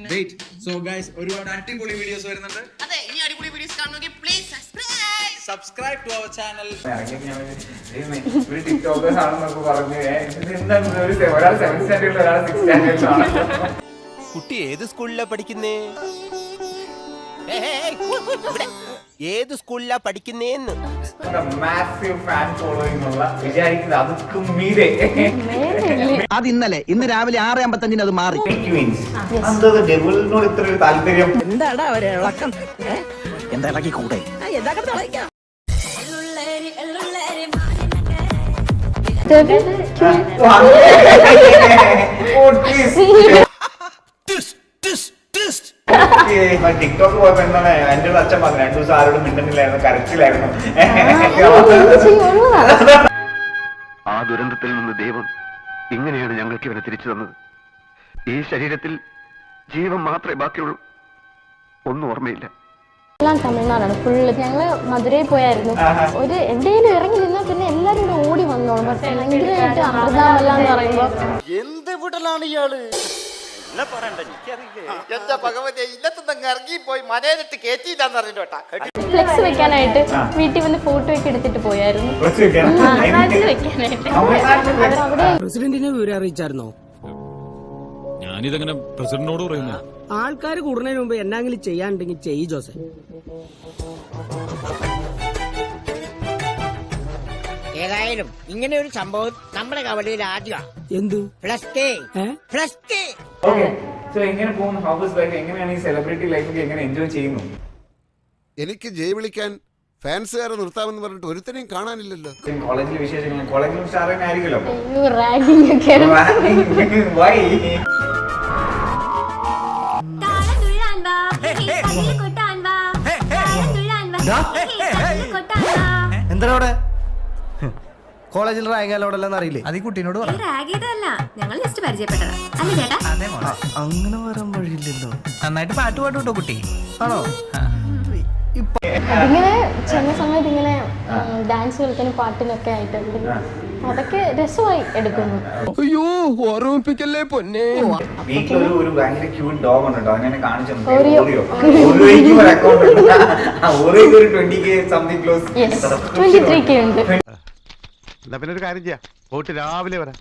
Wait. So guys, ഒരുപാട് അടിപൊളി videos വരുന്നുണ്ട്. അതെ, ഇനി അടിപൊളി വീഡിയോസ് കാണണമെങ്കിൽ please subscribe to our channel. ഒരു ടിക്ടോക്കേഴ്സ് ആണെന്നൊക്കെ പറഞ്ഞു. എന്താണ് ഒരാൾ 7th സ്റ്റാൻഡേർഡിൽ ഒരാൾ 6th സ്റ്റാൻഡേർഡിലാണ്. കുട്ടി ഏത് സ്കൂളിലാ പഠിക്കുന്നേ? ഏത് സ്കൂളിലാ പഠിക്കുന്നേന്ന്? മാസീവ് ഫാൻ ഫോളോയിങ് ഉള്ള വിചാരിക്കുന്നത് അതൊക്കെ മീരെ. അത് ഇന്ന് രാവിലെ 6:55 അത് മാറി. എന്താ ഡെവിളിനോട് ഇത്ര ഒരു താല്പര്യം? എന്താടാ അവരെ ഇളക്കം? എന്താ ഇളക്കി കൂടെ? ടിക്ടോക്ക് പോയപ്പോ എന്താണ് എന്റെ അച്ഛൻ പറഞ്ഞു 2 ദിവസം ആരോടും മിണ്ടുന്നില്ലായിരുന്നു, കരച്ചിലായിരുന്നു. ആ ദുരന്തത്തിൽ നിന്ന് ദൈവം ഇങ്ങനെയാണ് ഞങ്ങൾക്ക് ഇവനെ തിരിച്ചു തന്നത്. ഈ ശരീരത്തിൽ ജീവൻ മാത്രമേ ബാക്കിയുള്ളൂ, ഒന്നും ഓർമ്മയില്ല. എല്ലാം തമിഴ്നാടാണ് ഫുള്ള്. ഞങ്ങള് മധുരയിൽ പോയായിരുന്നു. ഒരു എവിടെയെങ്കിലും ഇറങ്ങി നിന്നാൽ പിന്നെ എല്ലാരും കൂടെ ഓടി വന്നോളും. പക്ഷെ ഭയങ്കരമായിട്ട് അമൃതാമല്ല എന്ന് പറയുമ്പോ എന്ത് വിടലാണ് ഇയാള്? ഫ്ലെക്സ് വെക്കാനായിട്ട് വീട്ടിൽ വന്ന് ഫോട്ടോ ഒക്കെ എടുത്തിട്ട് പോയായിരുന്നു. നാട്ടിൽ വെക്കാനായിട്ട് അവരവിടെ പ്രസിഡന്റിനെ വിവരം അറിയിച്ചായിരുന്നോ? ഞാനിതെങ്ങനെ പ്രസിഡന്റിനോട് പറയുന്നു? ആൾക്കാർ കൂടുന്നതിന് മുമ്പ് എന്നെങ്കിലും ചെയ്യാനുണ്ടെങ്കിൽ ചെയ്യ് ജോസെ. ഏതായാലും ഇങ്ങനെ ഒരു സംഭവം നമ്മുടെ കവലയിൽ ആദ്യമാണ്. എന്ത് സോ എങ്ങനെ പോകുന്നു ഹൗസ് ലൈഫ്? എങ്ങനെയാണ് ഈ സെലിബ്രിറ്റി ലൈഫൊക്കെ എങ്ങനെ എൻജോയ് ചെയ്യുന്നു? എനിക്ക് ജയ് വിളിക്കാൻ ഫാൻസുകാരെ നിർത്താമെന്ന് പറഞ്ഞിട്ട് ഒരുത്തനെയും കാണാനില്ലല്ലോ. കോളേജിലെ വിശേഷങ്ങൾ, കോളേജിലും സ്റ്റാർ തന്നെ ആയിരിക്കുമല്ലോ. റാഗിംഗ് ഒക്കെ വൈ? എന്താ അവിടെ കോളേജിൽ റാഗാലോടെല്ലാം അറിയില്ലേ? അത് ഈ കുട്ടീനോട് ഞങ്ങൾ ജസ്റ്റ് പരിചയപ്പെട്ടതാ. അല്ലേ ചേട്ടാ? അങ്ങനെ വരാൻ വഴിയില്ലല്ലോ. നന്നായിട്ട് പാട്ട് പാട്ട് കേട്ടോ കുട്ടി. ആണോ? അതിങ്ങനെ ചില സമയത്ത് ഇങ്ങനെ ഡാൻസ് കളിക്കാനും പാട്ടിനൊക്കെ ആയിട്ട് അതൊക്കെ രസമായി എടുക്കുന്നു. അയ്യോ ഓർമ്മിപ്പിക്കല്ലേ പൊന്നെ. വീട്ടിലൊരു ഒരു ഭയങ്കര ക്യൂട്ട് ഡോഗ് ഉണ്ട് കേട്ടോ. അങ്ങനെ കാണിച്ചു ഓറിയോ. ഒരു അക്കൗണ്ട് ഉണ്ട്. ഓറിയോക്ക് ഒരു 20K സംതിങ് ക്ലോസ്. 23K ഉണ്ട്. എന്നാ പിന്നെ ഒരു കാര്യം ചെയ്യാം, പോയിട്ട് രാവിലെ വരാം.